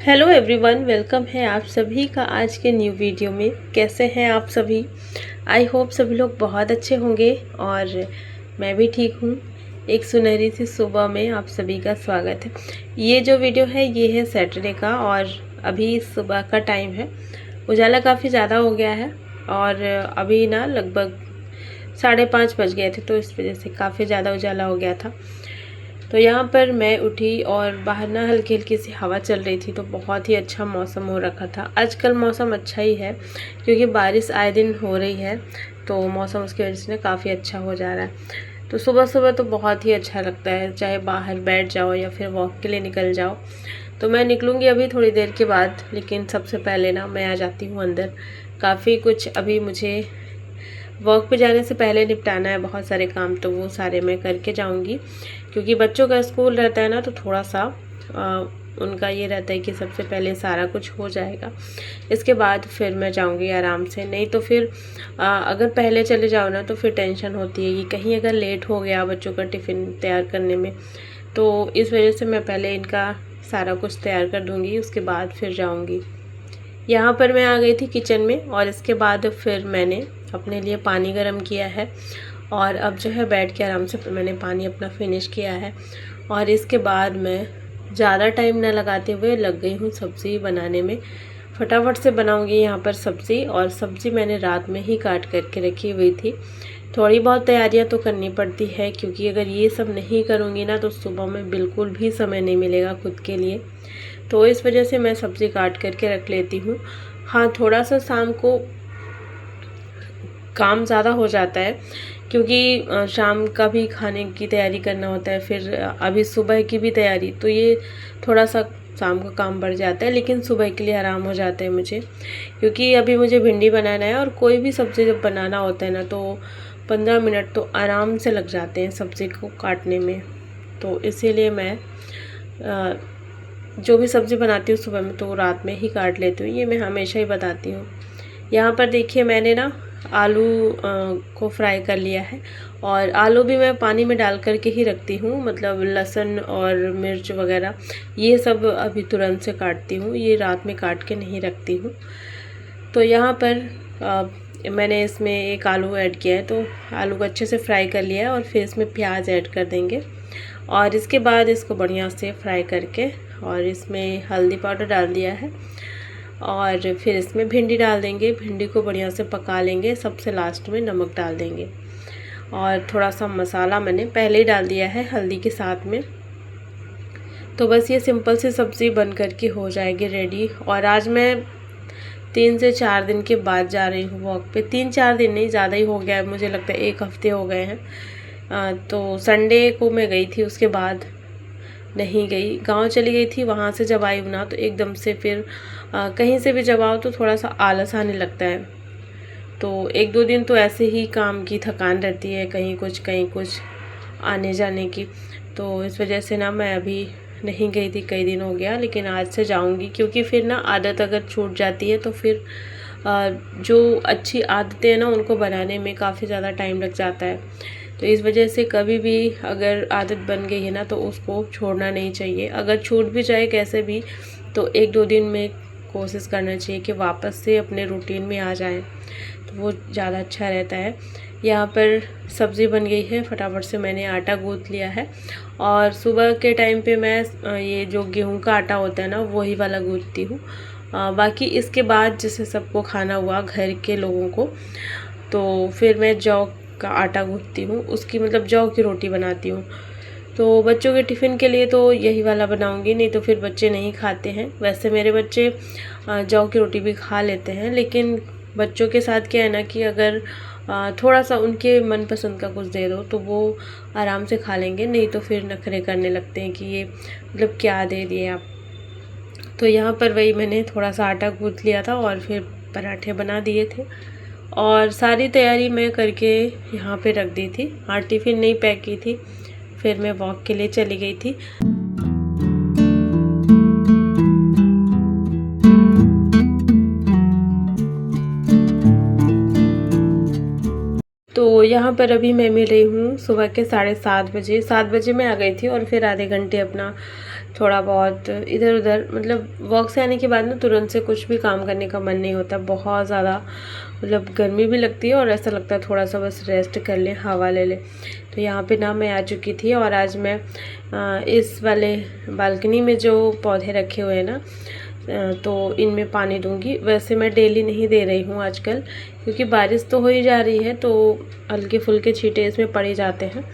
Hello everyone, welcome है आप सभी का आज के न्यू वीडियो में। कैसे हैं आप सभी? आई होप सभी लोग बहुत अच्छे होंगे और मैं भी ठीक हूँ। एक सुनहरी सी सुबह में आप सभी का स्वागत है। ये जो वीडियो है ये है सैटरडे का और अभी सुबह का टाइम है। उजाला काफ़ी ज़्यादा हो गया है और अभी ना लगभग 5:30 बज गए थे, तो इस वजह से काफ़ी ज़्यादा उजाला हो गया था। तो यहाँ पर मैं उठी और बाहर ना हल्की हल्की सी हवा चल रही थी, तो बहुत ही अच्छा मौसम हो रखा था। आजकल मौसम अच्छा ही है क्योंकि बारिश आए दिन हो रही है, तो मौसम उसकी वजह से ना काफ़ी अच्छा हो जा रहा है। तो सुबह सुबह तो बहुत ही अच्छा लगता है, चाहे बाहर बैठ जाओ या फिर वॉक के लिए निकल जाओ। तो मैं निकलूँगी अभी थोड़ी देर के बाद, लेकिन सबसे पहले ना मैं आ जाती हूँ अंदर। काफ़ी कुछ अभी मुझे वर्क पे जाने से पहले निपटाना है, बहुत सारे काम, तो वो सारे मैं करके जाऊंगी क्योंकि बच्चों का स्कूल रहता है ना, तो थोड़ा सा उनका ये रहता है कि सबसे पहले सारा कुछ हो जाएगा, इसके बाद फिर मैं जाऊंगी आराम से। नहीं तो फिर अगर पहले चले जाओ ना तो फिर टेंशन होती है कि कहीं अगर लेट हो गया बच्चों का टिफ़िन तैयार करने में, तो इस वजह से मैं पहले इनका सारा कुछ तैयार कर दूँगी, उसके बाद फिर जाऊँगी। यहाँ पर मैं आ गई थी किचन में और इसके बाद फिर मैंने अपने लिए पानी गर्म किया है और अब जो है बैठ के आराम से मैंने पानी अपना फिनिश किया है। और इसके बाद मैं ज़्यादा टाइम न लगाते हुए लग गई हूँ सब्ज़ी बनाने में। फटाफट से बनाऊँगी यहाँ पर सब्ज़ी, और सब्ज़ी मैंने रात में ही काट करके रखी हुई थी। थोड़ी बहुत तैयारियाँ तो करनी पड़ती है क्योंकि अगर ये सब नहीं करूँगी ना तो सुबह में बिल्कुल भी समय नहीं मिलेगा खुद के लिए, तो इस वजह से मैं सब्ज़ी काट करके रख लेती हूँ। हाँ, थोड़ा सा शाम को काम ज़्यादा हो जाता है क्योंकि शाम का भी खाने की तैयारी करना होता है, फिर अभी सुबह की भी तैयारी, तो ये थोड़ा सा शाम का काम बढ़ जाता है, लेकिन सुबह के लिए आराम हो जाता है मुझे क्योंकि अभी मुझे भिंडी बनाना है। और कोई भी सब्ज़ी जब बनाना होता है ना तो 15 मिनट तो आराम से लग जाते हैं सब्ज़ी को काटने में। तो इसीलिए मैं जो भी सब्ज़ी बनाती हूँ सुबह में तो रात में ही काट लेती हूँ, ये मैं हमेशा ही बताती हूँ। यहाँ पर देखिए मैंने ना आलू को फ्राई कर लिया है, और आलू भी मैं पानी में डाल करके ही रखती हूँ, मतलब लहसुन और मिर्च वगैरह ये सब अभी तुरंत से काटती हूँ, ये रात में काट के नहीं रखती हूँ। तो यहाँ पर मैंने इसमें एक आलू ऐड किया है, तो आलू को अच्छे से फ्राई कर लिया है और फिर इसमें प्याज ऐड कर देंगे और इसके बाद इसको बढ़िया से फ्राई करके, और इसमें हल्दी पाउडर डाल दिया है और फिर इसमें भिंडी डाल देंगे। भिंडी को बढ़िया से पका लेंगे, सबसे लास्ट में नमक डाल देंगे और थोड़ा सा मसाला मैंने पहले ही डाल दिया है हल्दी के साथ में। तो बस ये सिंपल सी सब्ज़ी बन कर के हो जाएगी रेडी। और आज मैं 3 से 4 दिन के बाद जा रही हूँ वॉक पे। 3-4 दिन नहीं, ज़्यादा ही हो गया है, मुझे लगता है 1 हफ्ते हो गए हैं। तो संडे को मैं गई थी, उसके बाद नहीं गई। गांव चली गई थी, वहाँ से जब आई हूँ ना तो एकदम से फिर कहीं से भी जब आओ तो थोड़ा सा आलस आने लगता है। तो 1-2 दिन तो ऐसे ही काम की थकान रहती है, कहीं कुछ आने जाने की। तो इस वजह से ना मैं अभी नहीं गई थी, कई दिन हो गया, लेकिन आज से जाऊंगी क्योंकि फिर ना आदत अगर छूट जाती है तो फिर जो अच्छी आदतें हैं ना उनको बनाने में काफ़ी ज़्यादा टाइम लग जाता है। तो इस वजह से कभी भी अगर आदत बन गई है ना तो उसको छोड़ना नहीं चाहिए। अगर छूट भी जाए कैसे भी तो 1-2 दिन में कोशिश करना चाहिए कि वापस से अपने रूटीन में आ जाएं, तो वो ज़्यादा अच्छा रहता है। यहाँ पर सब्ज़ी बन गई है, फटाफट से मैंने आटा गूँथ लिया है और सुबह के टाइम पे मैं ये जो गेहूं का आटा होता है ना वही वाला गूँथती हूँ। बाकी इसके बाद जैसे सबको खाना हुआ घर के लोगों को, तो फिर मैं जौ का आटा गूँथती हूँ, उसकी मतलब जौ की रोटी बनाती हूँ। तो बच्चों के टिफ़िन के लिए तो यही वाला बनाऊंगी, नहीं तो फिर बच्चे नहीं खाते हैं। वैसे मेरे बच्चे जौ की रोटी भी खा लेते हैं, लेकिन बच्चों के साथ क्या है ना कि अगर थोड़ा सा उनके मनपसंद का कुछ दे दो तो वो आराम से खा लेंगे, नहीं तो फिर नखरे करने लगते हैं कि ये मतलब क्या दे दिए आप। तो यहाँ पर वही मैंने थोड़ा सा आटा गूँथ लिया था और फिर पराठे बना दिए थे और सारी तैयारी मैं करके यहाँ पे रख दी थी। हाँ, टिफ़िन नहीं पैक की थी, फिर मैं वॉक के लिए चली गई थी। तो यहाँ पर अभी मैं मिल रही हूँ सुबह के 7:30 बजे। 7 बजे मैं आ गई थी और फिर आधे घंटे अपना थोड़ा बहुत इधर उधर, मतलब वॉक से आने के बाद ना तुरंत से कुछ भी काम करने का मन नहीं होता। बहुत ज़्यादा मतलब गर्मी भी लगती है और ऐसा लगता है थोड़ा सा बस रेस्ट कर लें, हवा ले लें। तो यहाँ पे ना मैं आ चुकी थी और आज मैं इस वाले बालकनी में जो पौधे रखे हुए हैं ना, तो इनमें पानी दूंगी। वैसे मैं डेली नहीं दे रही हूँ आजकल, क्योंकि बारिश तो हो ही जा रही है, तो हल्के फुल्के छींटे इसमें पड़ ही जाते हैं।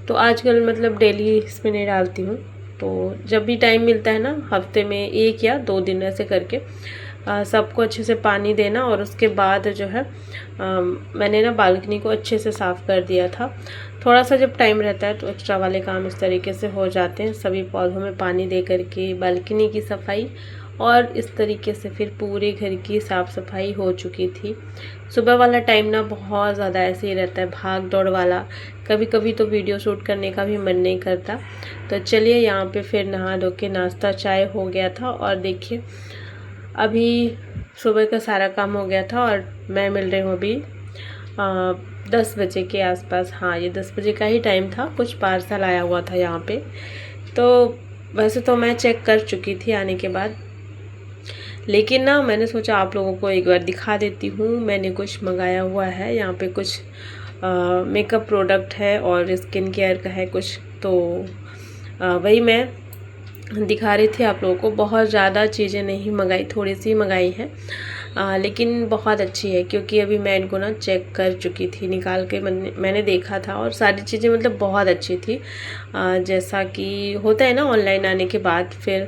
तो आजकल मतलब डेली इसमें नहीं डालती हूँ। तो जब भी टाइम मिलता है ना, हफ्ते में 1 या 2 दिन ऐसे करके सबको अच्छे से पानी देना। और उसके बाद जो है मैंने ना बालकनी को अच्छे से साफ़ कर दिया था। थोड़ा सा जब टाइम रहता है तो एक्स्ट्रा वाले काम इस तरीके से हो जाते हैं। सभी पौधों में पानी दे करके बालकनी की सफाई, और इस तरीके से फिर पूरे घर की साफ़ सफाई हो चुकी थी। सुबह वाला टाइम ना बहुत ज़्यादा ऐसे ही रहता है, भाग दौड़ वाला। कभी कभी तो वीडियो शूट करने का भी मन नहीं करता। तो चलिए, यहाँ पे फिर नहा धो के नाश्ता चाय हो गया था। और देखिए अभी सुबह का सारा काम हो गया था और मैं मिल रही हूँ अभी 10 बजे के आसपास। हाँ, ये 10 बजे का ही टाइम था। कुछ पार्सल आया हुआ था यहाँ पे। तो वैसे तो मैं चेक कर चुकी थी आने के बाद, लेकिन ना मैंने सोचा आप लोगों को एक बार दिखा देती हूँ। मैंने कुछ मंगाया हुआ है यहाँ पे, कुछ मेकअप प्रोडक्ट है और स्किन केयर का है कुछ। तो वही मैं दिखा रही थी आप लोगों को। बहुत ज़्यादा चीज़ें नहीं मंगाई, थोड़ी सी मंगाई हैं, लेकिन बहुत अच्छी है, क्योंकि अभी मैं इनको ना चेक कर चुकी थी, निकाल के मैंने देखा था और सारी चीज़ें मतलब बहुत अच्छी थी। जैसा कि होता है ना ऑनलाइन आने के बाद, फिर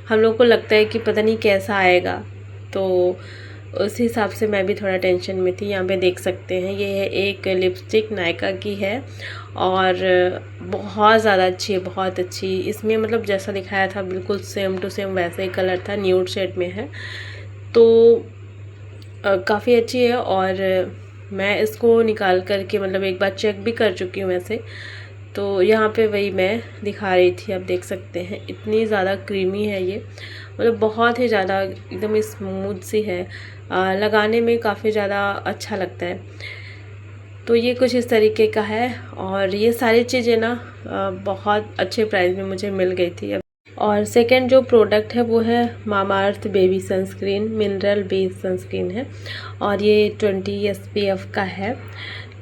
हम लोग को लगता है कि पता नहीं कैसा आएगा, तो उस हिसाब से मैं भी थोड़ा टेंशन में थी। यहाँ पे देख सकते हैं, ये है एक लिपस्टिक नायका की है और बहुत ज़्यादा अच्छी है, बहुत अच्छी। इसमें मतलब जैसा दिखाया था बिल्कुल सेम टू सेम वैसा ही कलर था, न्यूड शेड में है। तो काफ़ी अच्छी है और मैं इसको निकाल करके मतलब एक बार चेक भी कर चुकी हूँ वैसे। तो यहाँ पे वही मैं दिखा रही थी, आप देख सकते हैं इतनी ज़्यादा क्रीमी है ये, मतलब बहुत ही ज़्यादा एकदम स्मूथ सी है। लगाने में काफ़ी ज़्यादा अच्छा लगता है। तो ये कुछ इस तरीके का है और ये सारी चीज़ें ना बहुत अच्छे प्राइस में मुझे मिल गई थी। और सेकंड जो प्रोडक्ट है वो है Mamaearth baby sunscreen, mineral based sunscreen है और ये 20 SPF का है।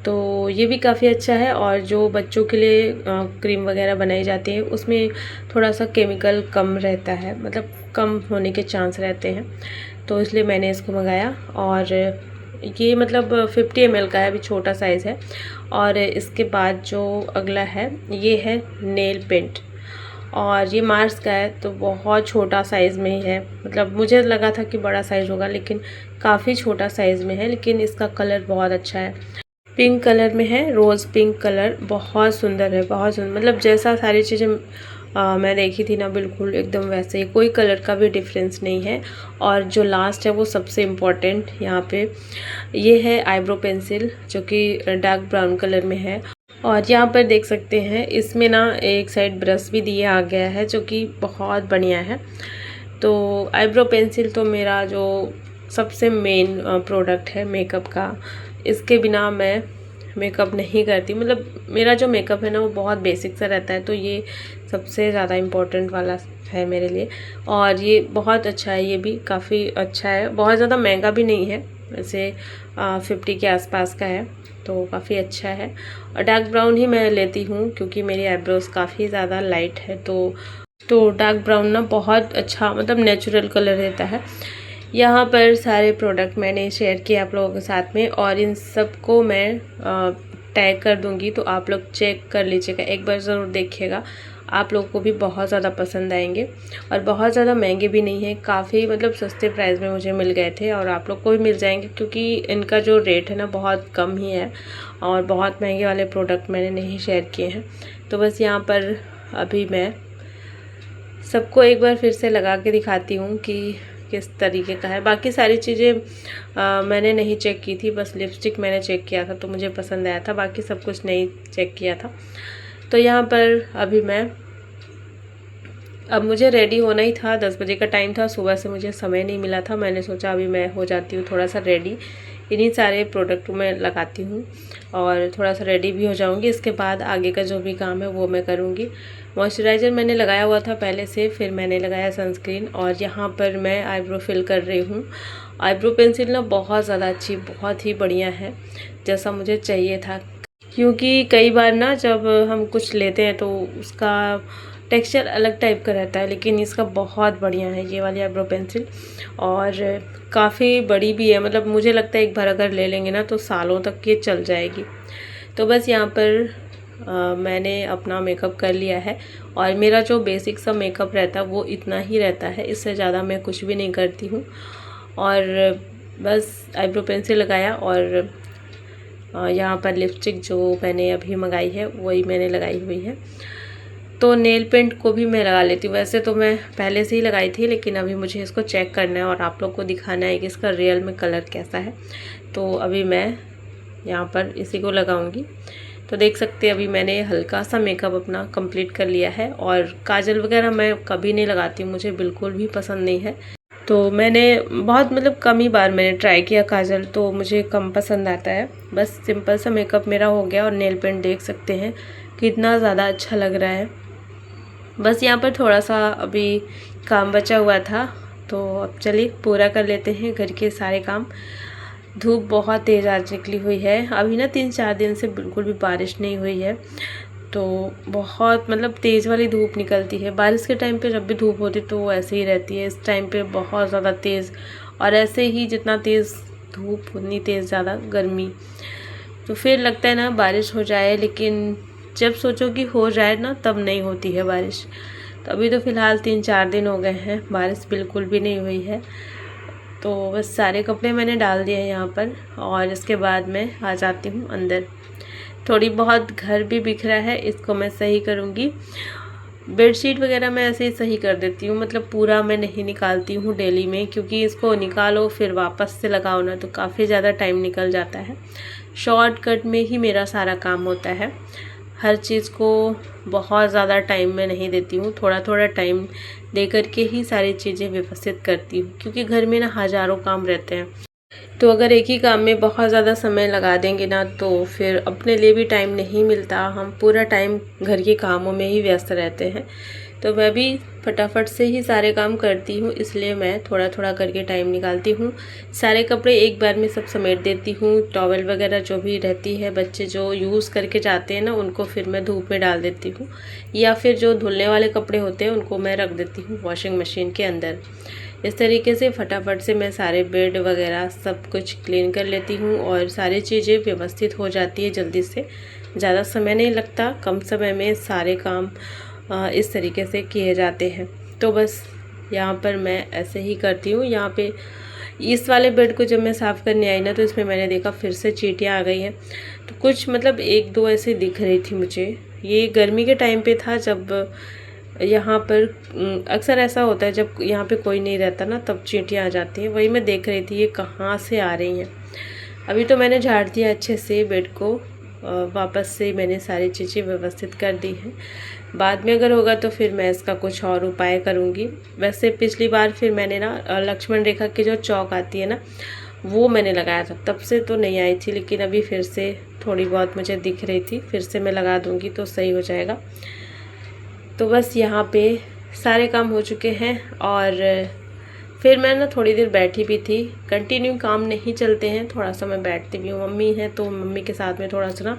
तो ये भी काफ़ी अच्छा है। और जो बच्चों के लिए क्रीम वगैरह बनाई जाती है उसमें थोड़ा सा केमिकल कम रहता है, मतलब कम होने के चांस रहते हैं, तो इसलिए मैंने इसको मंगाया। और ये मतलब 50 ml का है, अभी छोटा साइज़ है। और इसके बाद जो अगला है ये है नेल पेंट, और ये मार्स का है, तो बहुत छोटा साइज़ में ही है। मतलब मुझे लगा था कि बड़ा साइज़ होगा, लेकिन काफ़ी छोटा साइज़ में है। लेकिन इसका कलर बहुत अच्छा है, पिंक कलर में है, रोज़ पिंक कलर, बहुत सुंदर है, बहुत सुंदर। मतलब जैसा सारी चीज़ें मैं देखी थी ना, बिल्कुल एकदम वैसे ही, कोई कलर का भी डिफरेंस नहीं है। और जो लास्ट है वो सबसे इम्पॉर्टेंट यहाँ पे, ये है आईब्रो पेंसिल, जो कि डार्क ब्राउन कलर में है। और यहाँ पर देख सकते हैं इसमें ना एक साइड ब्रश भी दिया आ गया है, जो कि बहुत बढ़िया है। तो आईब्रो पेंसिल तो मेरा जो सबसे मेन प्रोडक्ट है मेकअप का, इसके बिना मैं मेकअप नहीं करती। मतलब मेरा जो मेकअप है ना वो बहुत बेसिक सा रहता है, तो ये सबसे ज़्यादा इम्पोर्टेंट वाला है मेरे लिए। और ये बहुत अच्छा है, ये भी काफ़ी अच्छा है, बहुत ज़्यादा महंगा भी नहीं है, वैसे 50 के आसपास का है, तो काफ़ी अच्छा है। और डार्क ब्राउन ही मैं लेती हूँ, क्योंकि मेरी आईब्रोज काफ़ी ज़्यादा लाइट है, तो डार्क ब्राउन ना बहुत अच्छा, मतलब नेचुरल कलर रहता है। यहाँ पर सारे प्रोडक्ट मैंने शेयर किए आप लोगों के साथ में, और इन सब को मैं टैग कर दूँगी, तो आप लोग चेक कर लीजिएगा, एक बार ज़रूर देखिएगा, आप लोगों को भी बहुत ज़्यादा पसंद आएंगे। और बहुत ज़्यादा महंगे भी नहीं है, काफ़ी मतलब सस्ते प्राइस में मुझे मिल गए थे, और आप लोग को भी मिल जाएंगे, क्योंकि इनका जो रेट है ना बहुत कम ही है, और बहुत महंगे वाले प्रोडक्ट मैंने नहीं शेयर किए हैं। तो बस यहाँ पर अभी मैं सबको एक बार फिर से लगा के दिखाती हूँ कि किस तरीके का है। बाकी सारी चीज़ें मैंने नहीं चेक की थी, बस लिपस्टिक मैंने चेक किया था, तो मुझे पसंद आया था, बाकी सब कुछ नहीं चेक किया था। तो यहाँ पर अभी अब मुझे रेडी होना ही था, 10 बजे का टाइम था, सुबह से मुझे समय नहीं मिला था। मैंने सोचा अभी मैं हो जाती हूँ थोड़ा सा रेडी, इन्हीं सारे प्रोडक्ट मैं लगाती हूँ और थोड़ा सा रेडी भी हो जाऊँगी। इसके बाद आगे का जो भी काम है वो मैं करूँगी। मॉइस्चराइज़र मैंने लगाया हुआ था पहले से, फिर मैंने लगाया सनस्क्रीन और यहाँ पर मैं आईब्रो फिल कर रही हूँ। आईब्रो पेंसिल ना बहुत ज़्यादा अच्छी, बहुत ही बढ़िया है, जैसा मुझे चाहिए था। क्योंकि कई बार ना जब हम कुछ लेते हैं तो उसका टेक्सचर अलग टाइप का रहता है, लेकिन इसका बहुत बढ़िया है ये वाली आईब्रो पेंसिल और काफ़ी बड़ी भी है। मतलब मुझे लगता है एक बार अगर ले लेंगे ना तो सालों तक ये चल जाएगी। तो बस यहाँ पर मैंने अपना मेकअप कर लिया है और मेरा जो बेसिक सा मेकअप रहता है वो इतना ही रहता है, इससे ज़्यादा मैं कुछ भी नहीं करती हूँ। और बस आईब्रो पेंसिल लगाया और यहाँ पर लिपस्टिक जो मैंने अभी मंगाई है वही मैंने लगाई हुई है। तो नेल पेंट को भी मैं लगा लेती हूँ। वैसे तो मैं पहले से ही लगाई थी, लेकिन अभी मुझे इसको चेक करना है और आप लोग को दिखाना है कि इसका रियल में कलर कैसा है। तो अभी मैं यहाँ पर इसी को लगाऊंगी। तो देख सकते हैं अभी मैंने हल्का सा मेकअप अपना कंप्लीट कर लिया है और काजल वगैरह मैं कभी नहीं लगाती हूँ, मुझे बिल्कुल भी पसंद नहीं है। तो मैंने बहुत मतलब कम ही बार मैंने ट्राई किया काजल, तो मुझे कम पसंद आता है। बस सिंपल सा मेकअप मेरा हो गया और नेल पेंट देख सकते हैं कितना ज़्यादा अच्छा लग रहा है। बस यहाँ पर थोड़ा सा अभी काम बचा हुआ था, तो अब चलिए पूरा कर लेते हैं घर के सारे काम। धूप बहुत तेज़ आज निकली हुई है। अभी ना 3-4 दिन से बिल्कुल भी बारिश नहीं हुई है, तो बहुत मतलब तेज़ वाली धूप निकलती है। बारिश के टाइम पे जब भी धूप होती तो वो ऐसे ही रहती है, इस टाइम पे बहुत ज़्यादा तेज़, और ऐसे ही जितना तेज़ धूप उतनी तेज़ ज़्यादा गर्मी। तो फिर लगता है ना बारिश हो जाए, लेकिन जब सोचो कि हो जाए ना तब नहीं होती है बारिश। तो अभी तो फ़िलहाल 3-4 दिन हो गए हैं, बारिश बिल्कुल भी नहीं हुई है। तो बस सारे कपड़े मैंने डाल दिए हैं यहाँ पर और इसके बाद मैं आ जाती हूँ अंदर। थोड़ी बहुत घर भी बिखरा है, इसको मैं सही करूँगी। बेडशीट वगैरह मैं ऐसे ही सही कर देती हूँ, मतलब पूरा मैं नहीं निकालती हूँ डेली में, क्योंकि इसको निकालो फिर वापस से लगाओ ना तो काफ़ी ज़्यादा टाइम निकल जाता है। शॉर्टकट में ही मेरा सारा काम होता है, हर चीज़ को बहुत ज़्यादा टाइम में नहीं देती हूँ, थोड़ा थोड़ा टाइम दे करके ही सारी चीज़ें व्यवस्थित करती हूँ, क्योंकि घर में ना हज़ारों काम रहते हैं। तो अगर एक ही काम में बहुत ज़्यादा समय लगा देंगे ना तो फिर अपने लिए भी टाइम नहीं मिलता, हम पूरा टाइम घर के कामों में ही व्यस्त रहते हैं। तो मैं भी फटाफट से ही सारे काम करती हूँ, इसलिए मैं थोड़ा थोड़ा करके टाइम निकालती हूँ। सारे कपड़े एक बार में सब समेट देती हूँ, टॉवल वगैरह जो भी रहती है बच्चे जो यूज़ करके जाते हैं ना उनको फिर मैं धूप में डाल देती हूँ, या फिर जो धुलने वाले कपड़े होते हैं उनको मैं रख देती हूँ वॉशिंग मशीन के अंदर। इस तरीके से फटाफट से मैं सारे बेड वगैरह सब कुछ क्लीन कर लेती हूँ और सारी चीज़ें व्यवस्थित हो जाती है जल्दी से, ज़्यादा समय नहीं लगता, कम समय में सारे काम इस तरीके से किए जाते हैं। तो बस यहाँ पर मैं ऐसे ही करती हूँ। यहाँ पे इस वाले बेड को जब मैं साफ़ करने आई ना तो इसमें मैंने देखा फिर से चींटियाँ आ गई हैं। तो कुछ मतलब 1-2 ऐसे दिख रही थी मुझे। ये गर्मी के टाइम पे था, जब यहाँ पर अक्सर ऐसा होता है जब यहाँ पे कोई नहीं रहता ना तब चींटियाँ आ जाती हैं। वही मैं देख रही थी ये कहाँ से आ रही हैं। अभी तो मैंने झाड़ दिया अच्छे से बेड को, वापस से मैंने सारी चीज़ें व्यवस्थित कर दी हैं। बाद में अगर होगा तो फिर मैं इसका कुछ और उपाय करूँगी। वैसे पिछली बार फिर मैंने ना लक्ष्मण रेखा की जो चौक आती है ना वो मैंने लगाया था, तब से तो नहीं आई थी, लेकिन अभी फिर से थोड़ी बहुत मुझे दिख रही थी, फिर से मैं लगा दूँगी तो सही हो जाएगा। तो बस यहाँ पे सारे काम हो चुके हैं और फिर मैं ना थोड़ी देर बैठी भी थी। कंटिन्यू काम नहीं चलते हैं, थोड़ा सा मैं बैठती भी हूँ। मम्मी है तो मम्मी के साथ में थोड़ा सा ना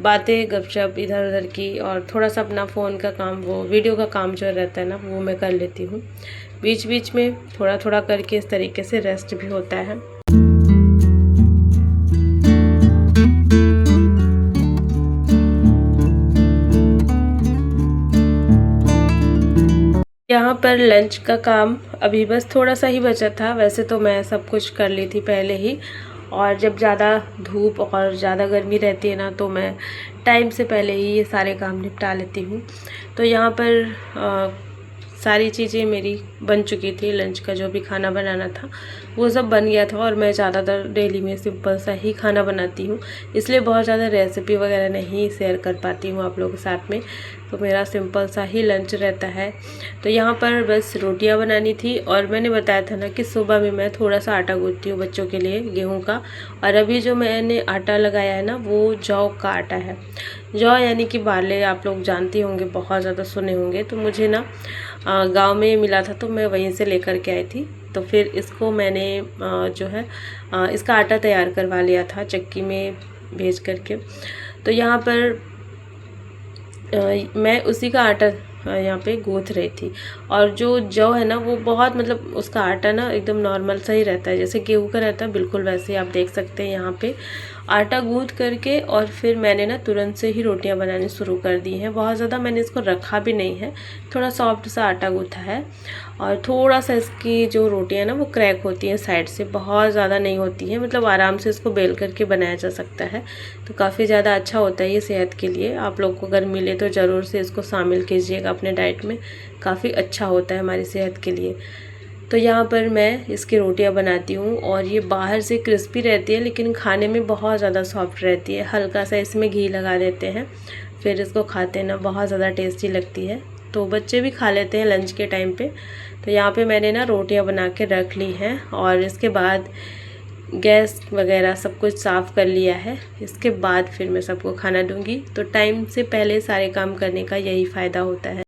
बातें गपशप इधर उधर की, और थोड़ा सा अपना फ़ोन का काम, वो वीडियो का काम जो रहता है ना वो मैं कर लेती हूँ। बीच बीच में थोड़ा थोड़ा करके इस तरीके से रेस्ट भी होता है। यहाँ पर लंच का काम अभी बस थोड़ा सा ही बचा था। वैसे तो मैं सब कुछ कर ली थी पहले ही, और जब ज़्यादा धूप और ज़्यादा गर्मी रहती है ना तो मैं टाइम से पहले ही ये सारे काम निपटा लेती हूँ। तो यहाँ पर सारी चीज़ें मेरी बन चुकी थी। लंच का जो भी खाना बनाना था वो सब बन गया था और मैं ज़्यादातर डेली में सिंपल सा ही खाना बनाती हूँ, इसलिए बहुत ज़्यादा रेसिपी वगैरह नहीं शेयर कर पाती हूँ आप लोगों के साथ में। तो मेरा सिंपल सा ही लंच रहता है। तो यहाँ पर बस रोटियाँ बनानी थी और मैंने बताया था ना कि सुबह में मैं थोड़ा सा आटा गूँथती हूँ बच्चों के लिए गेहूँ का। और अभी जो मैंने आटा लगाया है ना वो जौ का आटा है। जौ यानी कि बारले, आप लोग जानते होंगे, बहुत ज़्यादा सुने होंगे। तो मुझे ना गांव में मिला था तो मैं वहीं से लेकर के आई थी। तो फिर इसको मैंने जो है इसका आटा तैयार करवा लिया था चक्की में भेज करके। तो यहाँ पर मैं उसी का आटा यहाँ पे गूँथ रही थी। और जो जौ है ना वो बहुत, मतलब उसका आटा ना एकदम नॉर्मल सा ही रहता है, जैसे गेहूँ का रहता है बिल्कुल वैसे ही आप देख सकते हैं। यहाँ पे आटा गूँथ करके और फिर मैंने ना तुरंत से ही रोटियां बनानी शुरू कर दी हैं। बहुत ज़्यादा मैंने इसको रखा भी नहीं है, थोड़ा सॉफ्ट सा आटा गूँथा है। और थोड़ा सा इसकी जो रोटियां ना वो क्रैक होती हैं साइड से, बहुत ज़्यादा नहीं होती हैं, मतलब आराम से इसको बेल करके बनाया जा सकता है। तो काफ़ी ज़्यादा अच्छा होता है ये सेहत के लिए। आप लोग को अगर मिले तो ज़रूर से इसको शामिल कीजिएगा अपने डाइट में, काफ़ी अच्छा होता है हमारी सेहत के लिए। तो यहाँ पर मैं इसकी रोटियां बनाती हूँ और ये बाहर से क्रिस्पी रहती है लेकिन खाने में बहुत ज़्यादा सॉफ्ट रहती है। हल्का सा इसमें घी लगा देते हैं, फिर इसको खाते हैं ना, बहुत ज़्यादा टेस्टी लगती है। तो बच्चे भी खा लेते हैं लंच के टाइम पे। तो यहाँ पे मैंने ना रोटियां बना के रख ली हैं और इसके बाद गैस वगैरह सब कुछ साफ़ कर लिया है। इसके बाद फिर मैं सबको खाना दूँगी। तो टाइम से पहले सारे काम करने का यही फ़ायदा होता है।